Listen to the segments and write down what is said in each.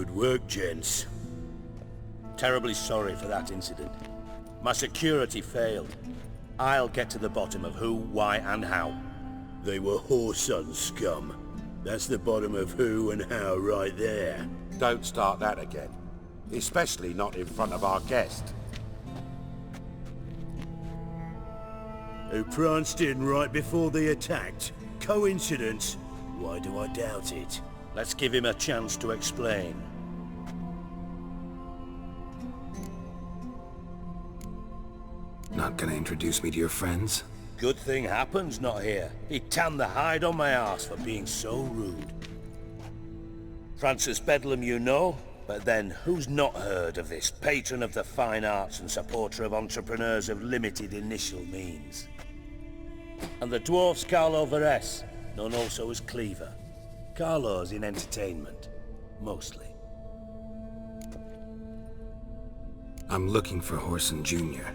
Good work, gents. Terribly sorry for that incident. My security failed. I'll get to the bottom of who, why, and how. They were whoreson scum. That's the bottom of who and how right there. Don't start that again. Especially not in front of our guest. Who pranced in right before they attacked. Coincidence? Why do I doubt it? Let's give him a chance to explain. Not gonna introduce me to your friends? Good thing Happen's not here. He tanned the hide on my arse for being so rude. Francis Bedlam you know, but then who's not heard of this patron of the fine arts and supporter of entrepreneurs of limited initial means? And the dwarf's Carlo Veres, known also as Cleaver. Carlo's in entertainment, mostly. I'm looking for Whoreson Jr.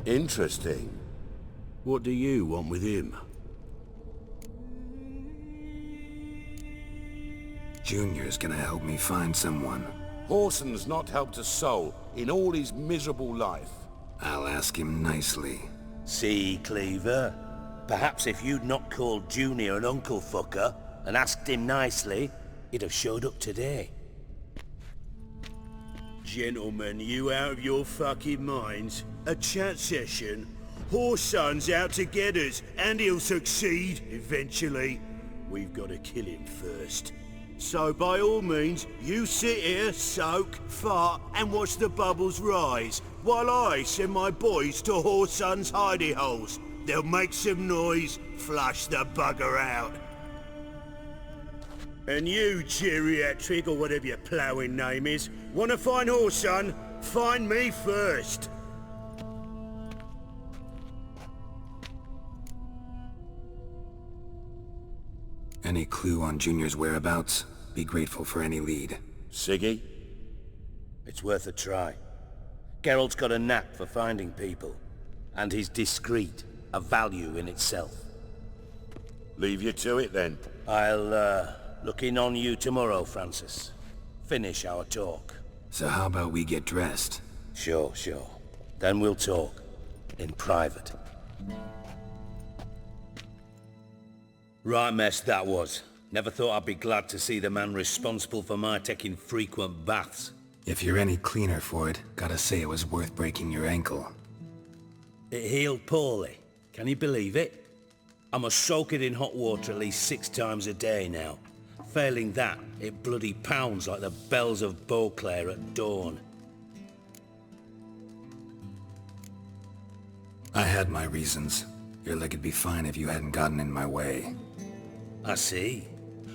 Interesting. What do you want with him? Junior's gonna help me find someone. Whoreson's not helped a soul in all his miserable life. I'll ask him nicely. See, Cleaver? Perhaps if you'd not called Junior an uncle fucker and asked him nicely, he'd have showed up today. Gentlemen, you out of your fucking minds? A chat session? Whoreson's out to get us, and he'll succeed, eventually. We've got to kill him first. So by all means, you sit here, soak, fart, and watch the bubbles rise, while I send my boys to Whoreson's hidey holes. They'll make some noise, flush the bugger out. And you, geriatric, or whatever your ploughing name is, wanna find Whoreson? Find me first. Any clue on Junior's whereabouts? Be grateful for any lead. Siggy? It's worth a try. Geralt's got a knack for finding people. And he's discreet, a value in itself. Leave you to it then. I'll, look in on you tomorrow, Francis. Finish our talk. So how about we get dressed? Sure. Then we'll talk. In private. Right mess that was. Never thought I'd be glad to see the man responsible for my taking frequent baths. If you're any cleaner for it, gotta say it was worth breaking your ankle. It healed poorly. Can you believe it? I must soak it in hot water at least 6 times a day now. Failing that, it bloody pounds like the bells of Beauclair at dawn. I had my reasons. Your leg would be fine if you hadn't gotten in my way. I see.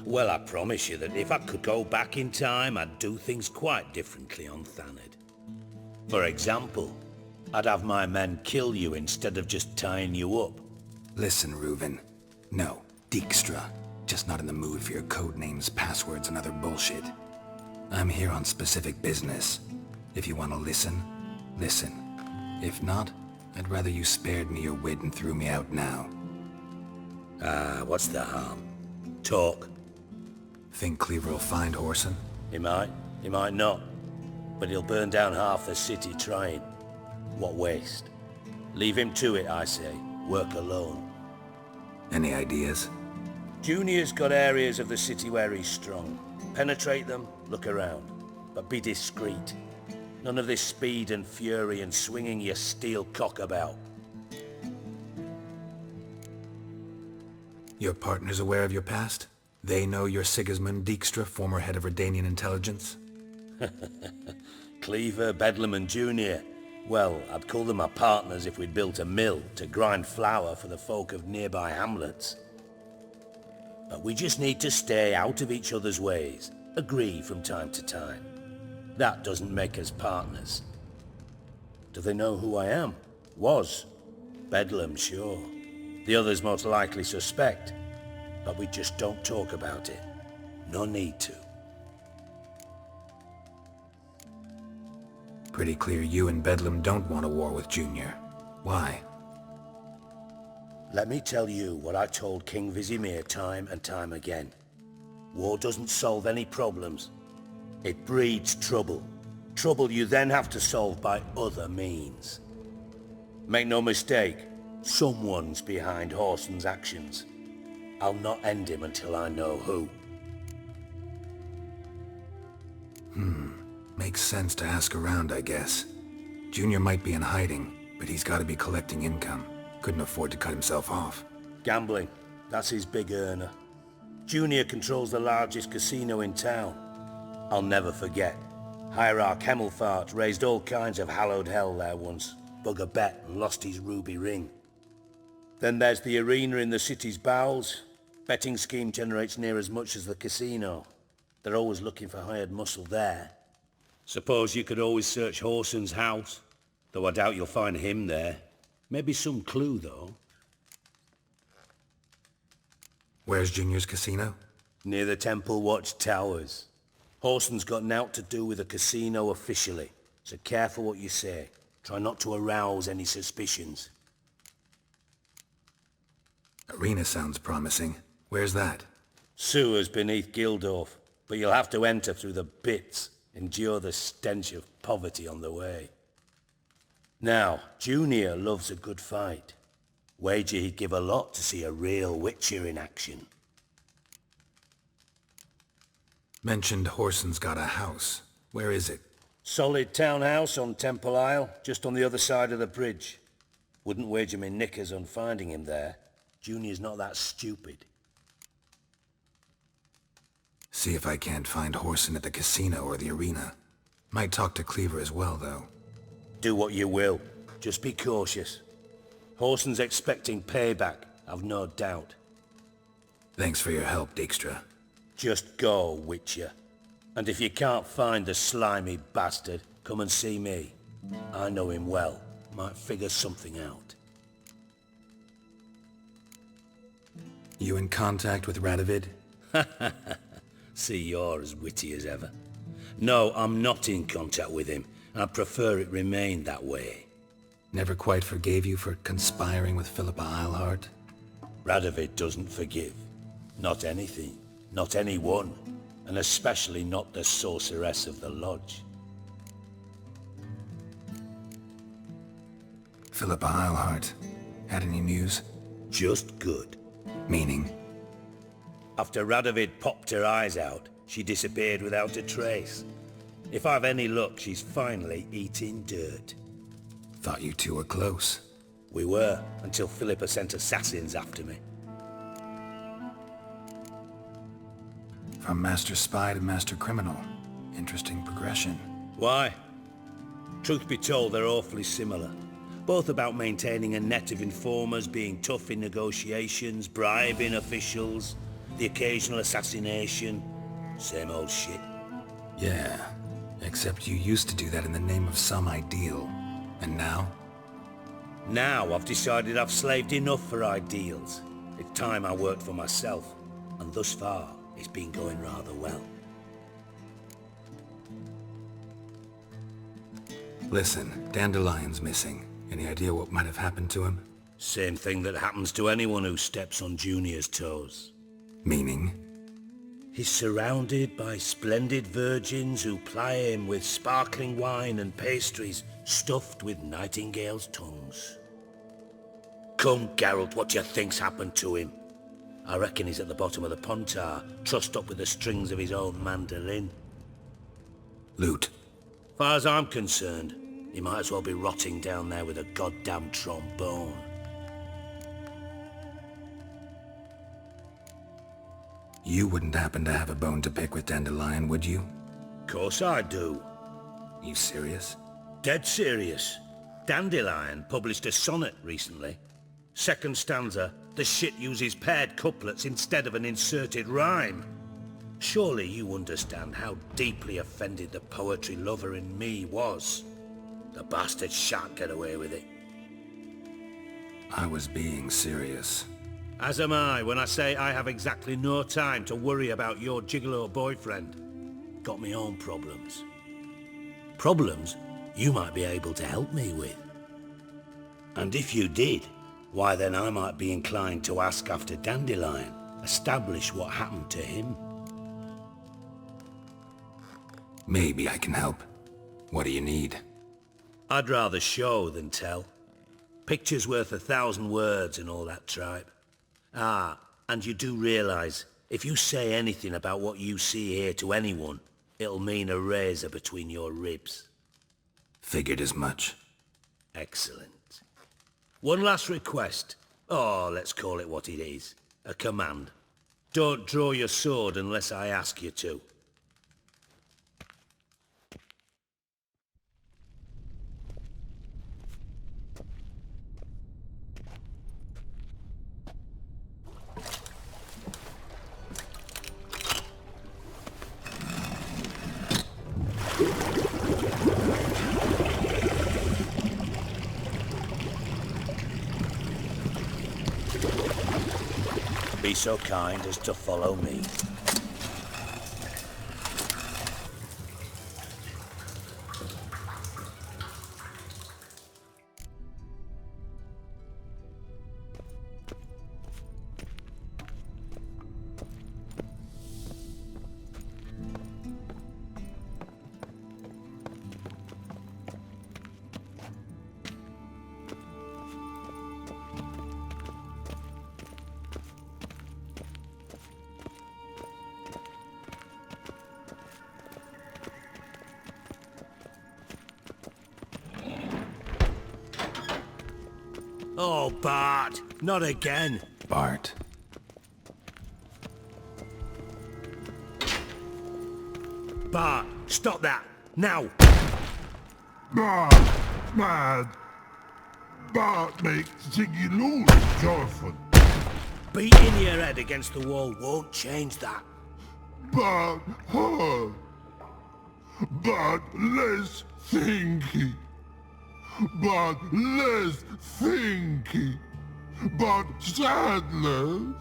Well, I promise you that if I could go back in time, I'd do things quite differently on Thanedd. For example, I'd have my men kill you instead of just tying you up. Listen, Reuven. No, Dijkstra. Just not in the mood for your code names, passwords, and other bullshit. I'm here on specific business. If you want to listen, listen. If not, I'd rather you spared me your wit and threw me out now. What's the harm? Talk. Think Cleaver will find Whoreson? He might not. But he'll burn down half the city trying. What waste? Leave him to it, I say. Work alone. Any ideas? Junior's got areas of the city where he's strong. Penetrate them, look around. But be discreet. None of this speed and fury and swinging your steel cock about. Your partner's aware of your past? They know you're Sigismund Dijkstra, former head of Redanian intelligence? Cleaver, Bedlam and Junior. Well, I'd call them my partners if we'd built a mill to grind flour for the folk of nearby hamlets. But we just need to stay out of each other's ways. Agree from time to time. That doesn't make us partners. Do they know who I am? Was. Bedlam, sure. The others most likely suspect. But we just don't talk about it. No need to. Pretty clear you and Bedlam don't want a war with Junior. Why? Let me tell you what I told King Vizimir time and time again. War doesn't solve any problems. It breeds trouble. Trouble you then have to solve by other means. Make no mistake, someone's behind Horson's actions. I'll not end him until I know who. Makes sense to ask around, I guess. Junior might be in hiding, but he's got to be collecting income. Couldn't afford to cut himself off. Gambling, that's his big earner. Junior controls the largest casino in town. I'll never forget. Hierarch Hemmelfart raised all kinds of hallowed hell there once. Bug a bet and lost his ruby ring. Then there's the arena in the city's bowels. Betting scheme generates near as much as the casino. They're always looking for hired muscle there. Suppose you could always search Horson's house, though I doubt you'll find him there. Maybe some clue, though. Where's Junior's casino? Near the Temple Watch Towers. Horson's got nought to do with the casino officially, so careful what you say. Try not to arouse any suspicions. Arena sounds promising. Where's that? Sewers beneath Gildorf, but you'll have to enter through the bits, endure the stench of poverty on the way. Now, Junior loves a good fight. Wager he'd give a lot to see a real Witcher in action. Mentioned Horson's got a house. Where is it? Solid townhouse on Temple Isle, just on the other side of the bridge. Wouldn't wager me knickers on finding him there. Junior's not that stupid. See if I can't find Horson at the casino or the arena. Might talk to Cleaver as well, though. Do what you will. Just be cautious. Horson's expecting payback, I've no doubt. Thanks for your help, Dijkstra. Just go, Witcher. And if you can't find the slimy bastard, come and see me. I know him well. Might figure something out. You in contact with Radovid? See, you're as witty as ever. No, I'm not in contact with him. I prefer it remain that way. Never quite forgave you for conspiring with Philippa Eilhart? Radovid doesn't forgive. Not anything. Not anyone. And especially not the sorceress of the lodge. Philippa Eilhart. Had any news? Just good. Meaning? After Radovid popped her eyes out, she disappeared without a trace. If I've any luck, she's finally eating dirt. Thought you two were close. We were, until Philippa sent assassins after me. From Master Spy to Master Criminal. Interesting progression. Why? Truth be told, they're awfully similar. Both about maintaining a net of informers, being tough in negotiations, bribing officials, the occasional assassination. Same old shit. Yeah, except you used to do that in the name of some ideal. And now? Now I've decided I've slaved enough for ideals. It's time I worked for myself. And thus far, it's been going rather well. Listen, Dandelion's missing. Any idea what might have happened to him? Same thing that happens to anyone who steps on Junior's toes. Meaning? He's surrounded by splendid virgins who ply him with sparkling wine and pastries stuffed with nightingales' tongues. Come, Geralt, what do you think's happened to him? I reckon he's at the bottom of the Pontar, trussed up with the strings of his own mandolin. Loot. Far as I'm concerned, he might as well be rotting down there with a goddamn trombone. You wouldn't happen to have a bone to pick with Dandelion, would you? Course I do. You serious? Dead serious. Dandelion published a sonnet recently. Second stanza, the shit uses paired couplets instead of an inserted rhyme. Surely you understand how deeply offended the poetry lover in me was. The bastard shan't get away with it. I was being serious. As am I when I say I have exactly no time to worry about your gigolo boyfriend. Got me own problems. Problems you might be able to help me with. And if you did, why then I might be inclined to ask after Dandelion, establish what happened to him. Maybe I can help. What do you need? I'd rather show than tell. Picture's worth 1,000 words and all that tripe. Ah, and you do realise, if you say anything about what you see here to anyone, it'll mean a razor between your ribs. Figured as much. Excellent. One last request. Oh, let's call it what it is. A command. Don't draw your sword unless I ask you to. Be so kind as to follow me. Oh, Bart, not again. Bart. Bart, stop that, now. Bart, mad. Bart makes Ziggy lose, Jorfan. Beating your head against the wall won't change that. Bart, hard. Bart, less thinky. But less thinky. But sadness.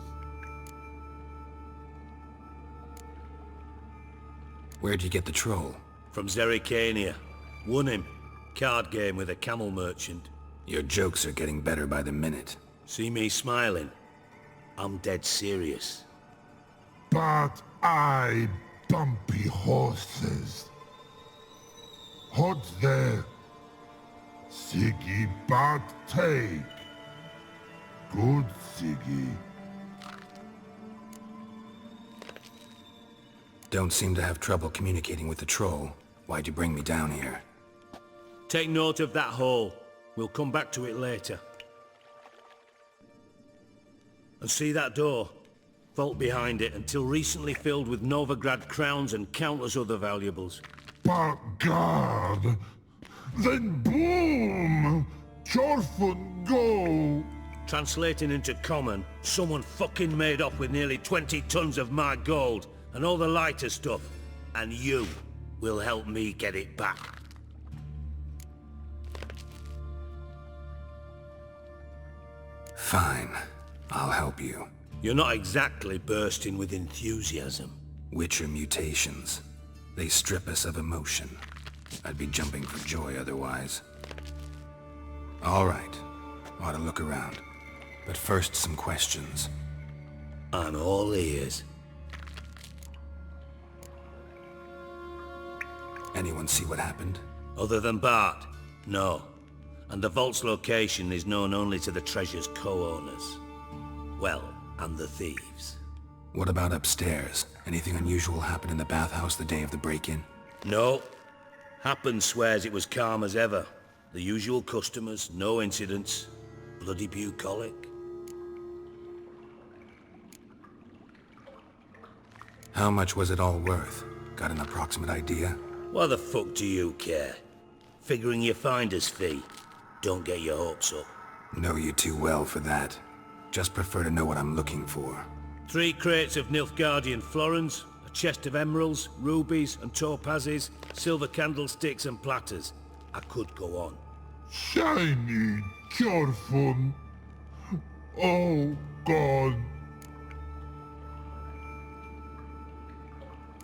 Where'd you get the troll? From Zerrikania. Won him. Card game with a camel merchant. Your jokes are getting better by the minute. See me smiling? I'm dead serious. But I bumpy horses. What's there? Siggy but take. Good Siggy. Don't seem to have trouble communicating with the troll. Why'd you bring me down here? Take note of that hole. We'll come back to it later. And see that door? Vault behind it, until recently filled with Novigrad crowns and countless other valuables. But God! Then boom! Jorfan go! Translating into common, someone fucking made off with nearly 20 tons of my gold and all the lighter stuff. And you will help me get it back. Fine. I'll help you. You're not exactly bursting with enthusiasm. Witcher mutations. They strip us of emotion. I'd be jumping for joy otherwise. All right. Ought to look around. But first, some questions. I'm all ears. Anyone see what happened? Other than Bart? No. And the vault's location is known only to the treasure's co-owners. Well, and the thieves. What about upstairs? Anything unusual happen in the bathhouse the day of the break-in? No. Happen swears it was calm as ever. The usual customers, no incidents. Bloody bucolic. How much was it all worth? Got an approximate idea? Why the fuck do you care? Figuring your finder's fee. Don't get your hopes up. Know you too well for that. Just prefer to know what I'm looking for. 3 crates of Nilfgaardian florins, a chest of emeralds, rubies and topazes, silver candlesticks and platters. I could go on. Shiny Jorfan. Oh, God.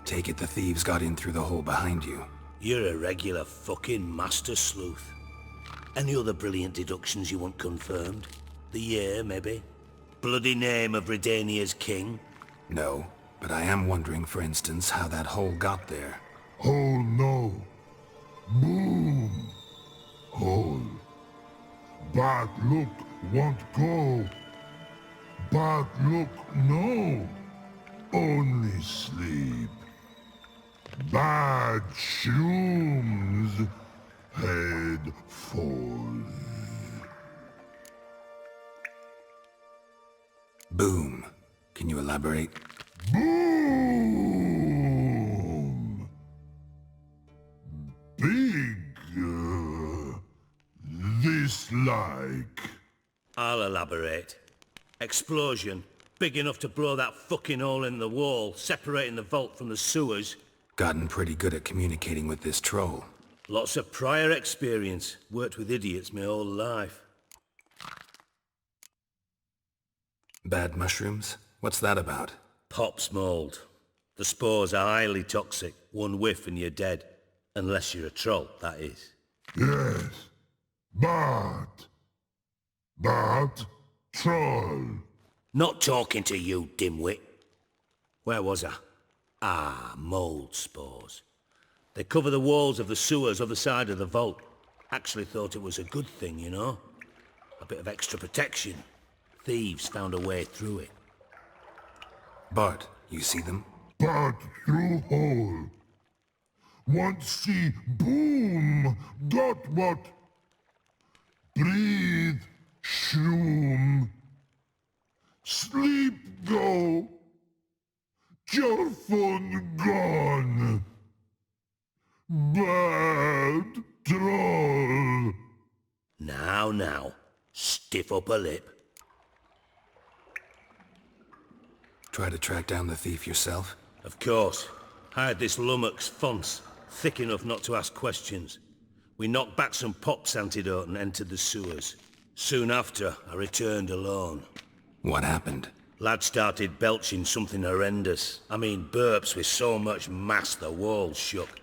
Take it the thieves got in through the hole behind you. You're a regular fucking master sleuth. Any other brilliant deductions you want confirmed? The year, maybe? Bloody name of Redania's king? No, but I am wondering, for instance, how that hole got there. Hole no. Boom. Hole. Bad look won't go. Bad look no. Only sleep. Bad shrooms. Head falls. Boom. Can you elaborate? Boom! Big. This like. I'll elaborate. Explosion. Big enough to blow that fucking hole in the wall, separating the vault from the sewers. Gotten pretty good at communicating with this troll. Lots of prior experience. Worked with idiots my whole life. Bad mushrooms? What's that about? Pops mold. The spores are highly toxic. One whiff and you're dead. Unless you're a troll, that is. Yes. Bad. Bad troll. Not talking to you, dimwit. Where was I? Ah, mold spores. They cover the walls of the sewers other side of the vault. Actually thought it was a good thing, you know? A bit of extra protection. Thieves found a way through it. Bart, you see them? Bad through hole. Want see boom. Got what? Breathe. Shroom. Sleep go. Your phone gone. Bad troll. Now. Stiff upper lip. Try to track down the thief yourself? Of course. Hired this lummox Fons, thick enough not to ask questions. We knocked back some pops antidote and entered the sewers. Soon after, I returned alone. What happened? Lad started belching something horrendous. I mean, burps with so much mass the walls shook.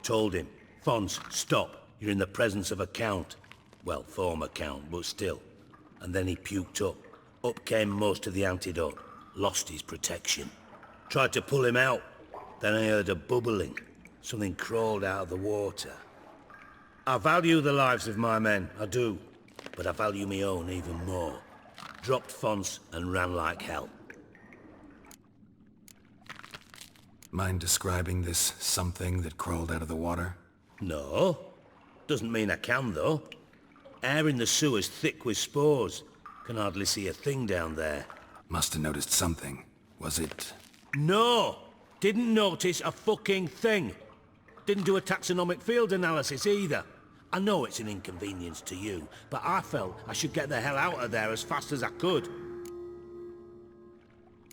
Told him, Fons, stop. You're in the presence of a count. Well, former count, but still. And then he puked up. Up came most of the antidote. Lost his protection. Tried to pull him out. Then I heard a bubbling. Something crawled out of the water. I value the lives of my men, I do. But I value my own even more. Dropped Fons and ran like hell. Mind describing this something that crawled out of the water? No. Doesn't mean I can, though. Air in the sewer's thick with spores. Can hardly see a thing down there. Must have noticed something. Was it... No! Didn't notice a fucking thing. Didn't do a taxonomic field analysis either. I know it's an inconvenience to you, but I felt I should get the hell out of there as fast as I could.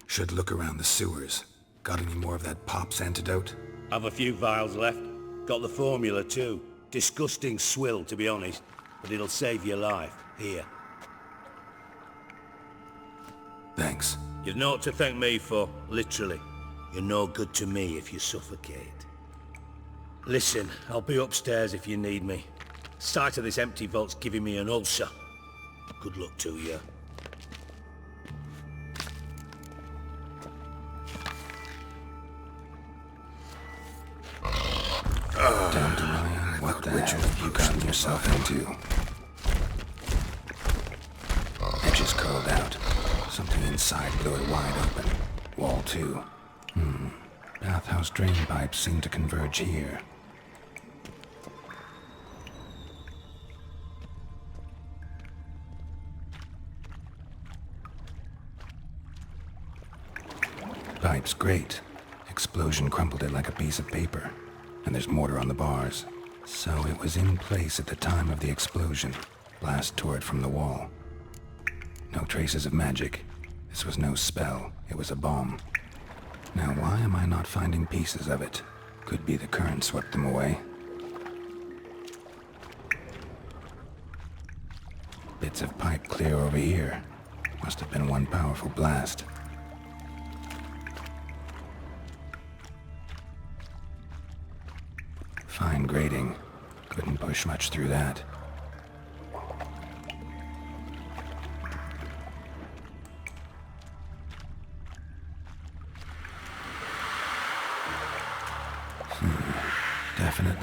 Should look around the sewers. Got any more of that Pop's antidote? I've a few vials left. Got the formula too. Disgusting swill, to be honest, but it'll save your life. Here. Thanks. You've naught to thank me for, literally. You're no good to me if you suffocate. Listen, I'll be upstairs if you need me. Sight of this empty vault's giving me an ulcer. Good luck to you. Dandelion, what the hell have you gotten yourself into? Edges curled out. Something inside blew it wide open. Wall too. Bathhouse drain pipes seem to converge here. Pipe's great. Explosion crumpled it like a piece of paper. And there's mortar on the bars. So it was in place at the time of the explosion. Blast tore it from the wall. No traces of magic. This was no spell. It was a bomb. Now why am I not finding pieces of it? Could be the current swept them away. Bits of pipe clear over here. Must have been one powerful blast. Fine grating. Couldn't push much through that.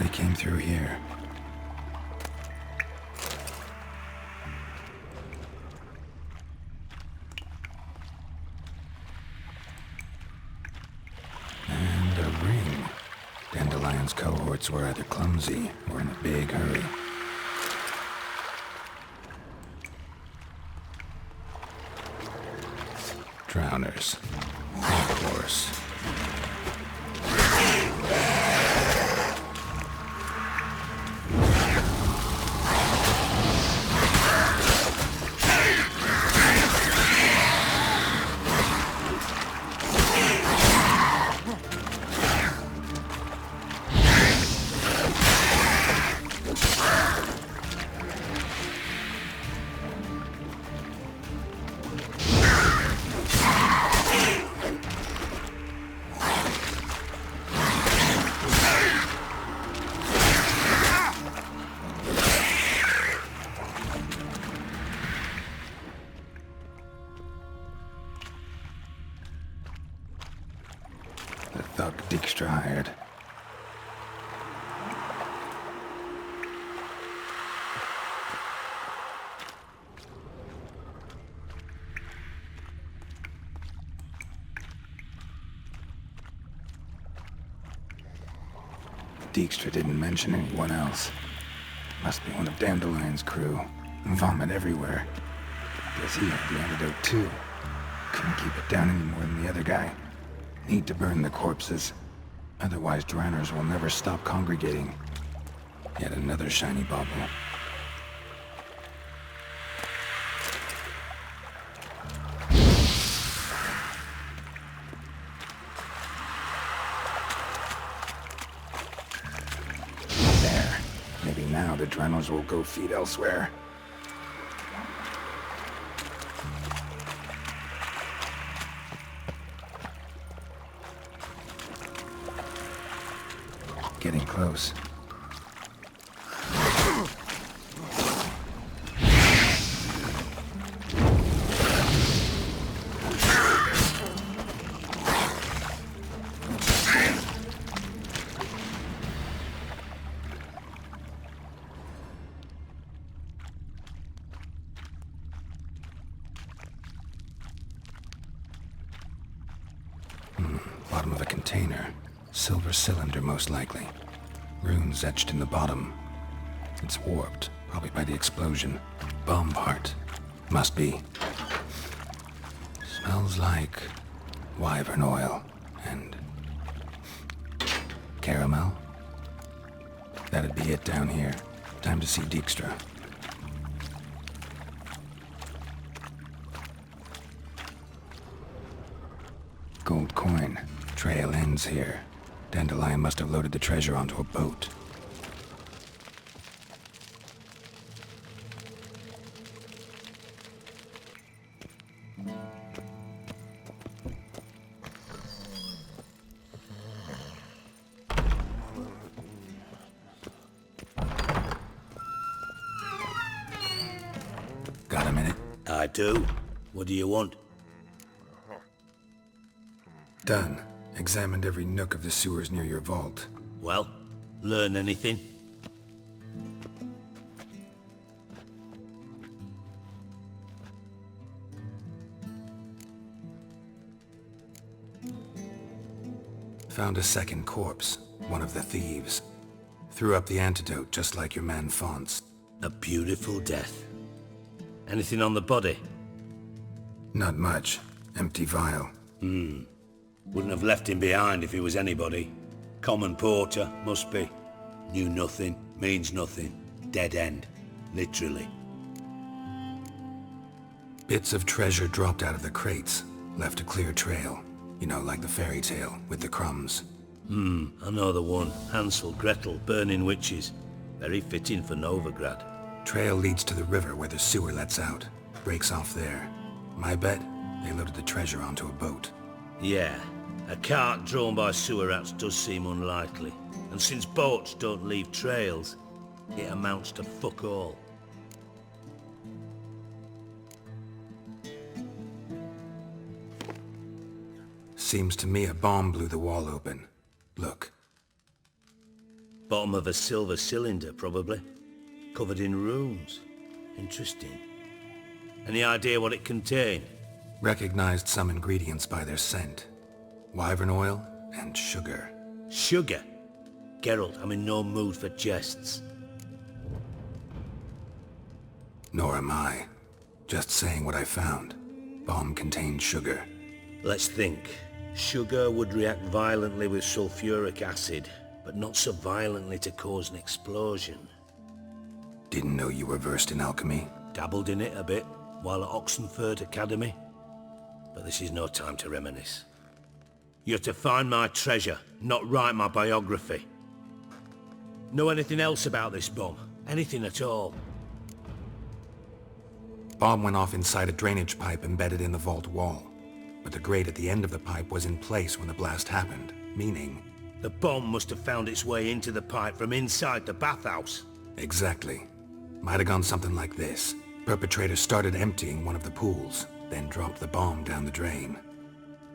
They came through here. And a ring. Dandelion's cohorts were either clumsy or in a big hurry. Drowners. Of course. The thug Dijkstra hired. Dijkstra didn't mention anyone else. Must be one of Dandelion's crew. Vomit everywhere. Guess he had the antidote too. Couldn't keep it down any more than the other guy. Need to burn the corpses. Otherwise, drowners will never stop congregating. Yet another shiny bauble. There. Maybe now the drowners will go feed elsewhere. Getting close. Bottom of a container. Silver cylinder, most likely. Runes etched in the bottom. It's warped, probably by the explosion. Bomb part. Must be. Smells like wyvern oil and caramel. That'd be it down here. Time to see Dijkstra. Gold coin. Trail ends here. Dandelion must have loaded the treasure onto a boat. Got a minute? I do. What do you want? Done. Examined every nook of the sewers near your vault. Well, learn anything? Found a second corpse, one of the thieves. Threw up the antidote just like your man Fonz. A beautiful death. Anything on the body? Not much. Empty vial. Wouldn't have left him behind if he was anybody. Common porter, must be. Knew nothing, means nothing. Dead end. Literally. Bits of treasure dropped out of the crates. Left a clear trail. You know, like the fairy tale, with the crumbs. I know the one. Hansel, Gretel, burning witches. Very fitting for Novigrad. Trail leads to the river where the sewer lets out. Breaks off there. My bet, they loaded the treasure onto a boat. Yeah. A cart drawn by sewer rats does seem unlikely. And since boats don't leave trails, it amounts to fuck all. Seems to me a bomb blew the wall open. Look. Bottom bottom of a silver cylinder, probably. Covered in runes. Interesting. Any idea what it contained? Recognized some ingredients by their scent. Wyvern oil and sugar. Sugar? Geralt, I'm in no mood for jests. Nor am I. Just saying what I found. Bomb contained sugar. Let's think. Sugar would react violently with sulfuric acid, but not so violently to cause an explosion. Didn't know you were versed in alchemy. Dabbled in it a bit, while at Oxenfurt Academy. But this is no time to reminisce. You're to find my treasure, not write my biography. Know anything else about this bomb? Anything at all? Bomb went off inside a drainage pipe embedded in the vault wall. But the grate at the end of the pipe was in place when the blast happened, meaning... The bomb must have found its way into the pipe from inside the bathhouse. Exactly. Might have gone something like this. Perpetrator started emptying one of the pools, then dropped the bomb down the drain.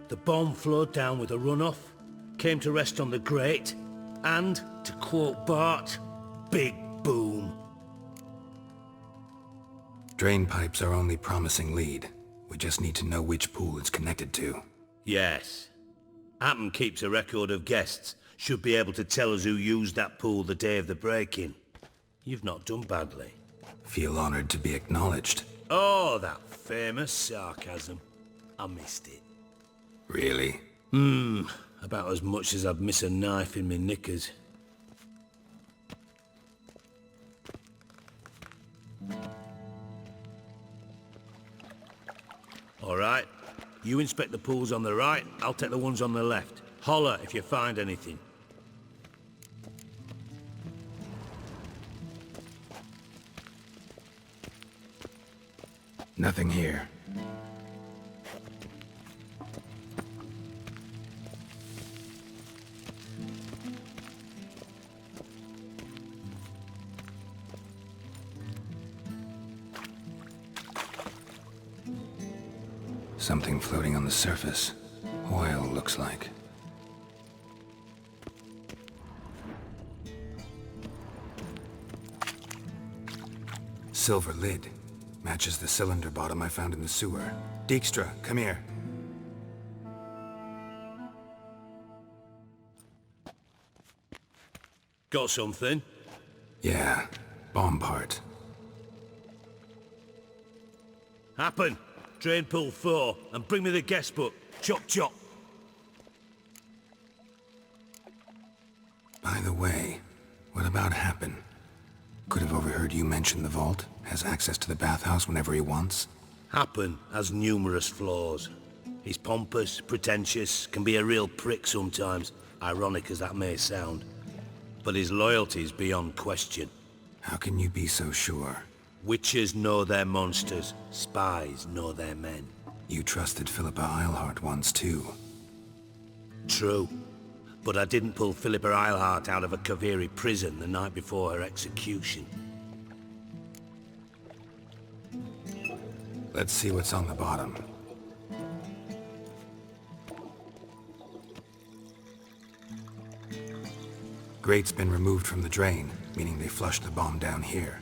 The bomb flowed down with a runoff, came to rest on the grate, and, to quote Bart, big boom. Drain pipes are only promising lead. We just need to know which pool it's connected to. Yes. Appen keeps a record of guests. Should be able to tell us who used that pool the day of the break-in. You've not done badly. Feel honored to be acknowledged. Oh, that famous sarcasm. I missed it. Really? About as much as I'd miss a knife in me knickers. All right. You inspect the pools on the right, I'll take the ones on the left. Holler if you find anything. Nothing here. Something floating on the surface. Oil, looks like. Silver lid. Matches the cylinder bottom I found in the sewer. Dijkstra, come here. Got something? Yeah, bomb part. Happen. Drain pool 4, and bring me the guest book. Chop chop. By the way, what about Happen? Could have overheard you mention the vault. Has access to the bathhouse whenever he wants. Happen has numerous flaws. He's pompous, pretentious, can be a real prick sometimes, ironic as that may sound. But his loyalty's beyond question. How can you be so sure? Witches know their monsters, spies know their men. You trusted Philippa Eilhart once too. True. But I didn't pull Philippa Eilhart out of a Kaviri prison the night before her execution. Let's see what's on the bottom. Grate's been removed from the drain, meaning they flushed the bomb down here.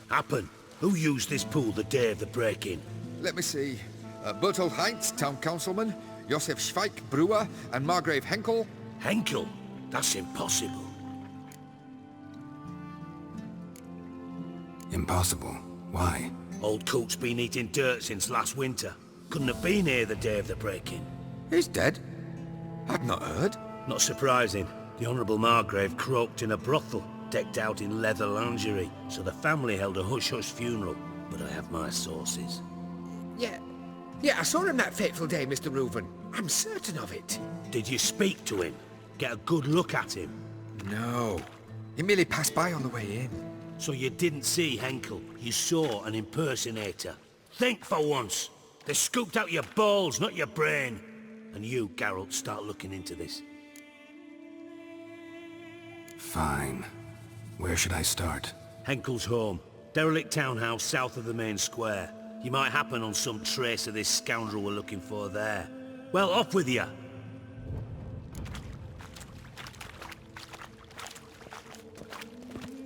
Happen. Who used this pool the day of the break-in? Let me see. Bertolt Heinz, town councilman, Josef Schweik, brewer, and Margrave Henkel. Henkel? That's impossible. Impossible? Why? Old Coot's been eating dirt since last winter. Couldn't have been here the day of the break-in. He's dead? I'd not heard. Not surprising. The Honourable Margrave croaked in a brothel, decked out in leather lingerie, so the family held a hush-hush funeral. But I have my sources. Yeah, I saw him that fateful day, Mr. Reuven. I'm certain of it. Did you speak to him? Get a good look at him? No. He merely passed by on the way in. So you didn't see Henkel, you saw an impersonator. Think for once. They scooped out your balls, not your brain. And you, Geralt, start looking into this. Fine. Where should I start? Henkel's home. Derelict townhouse south of the main square. You might happen on some trace of this scoundrel we're looking for there. Well, off with you.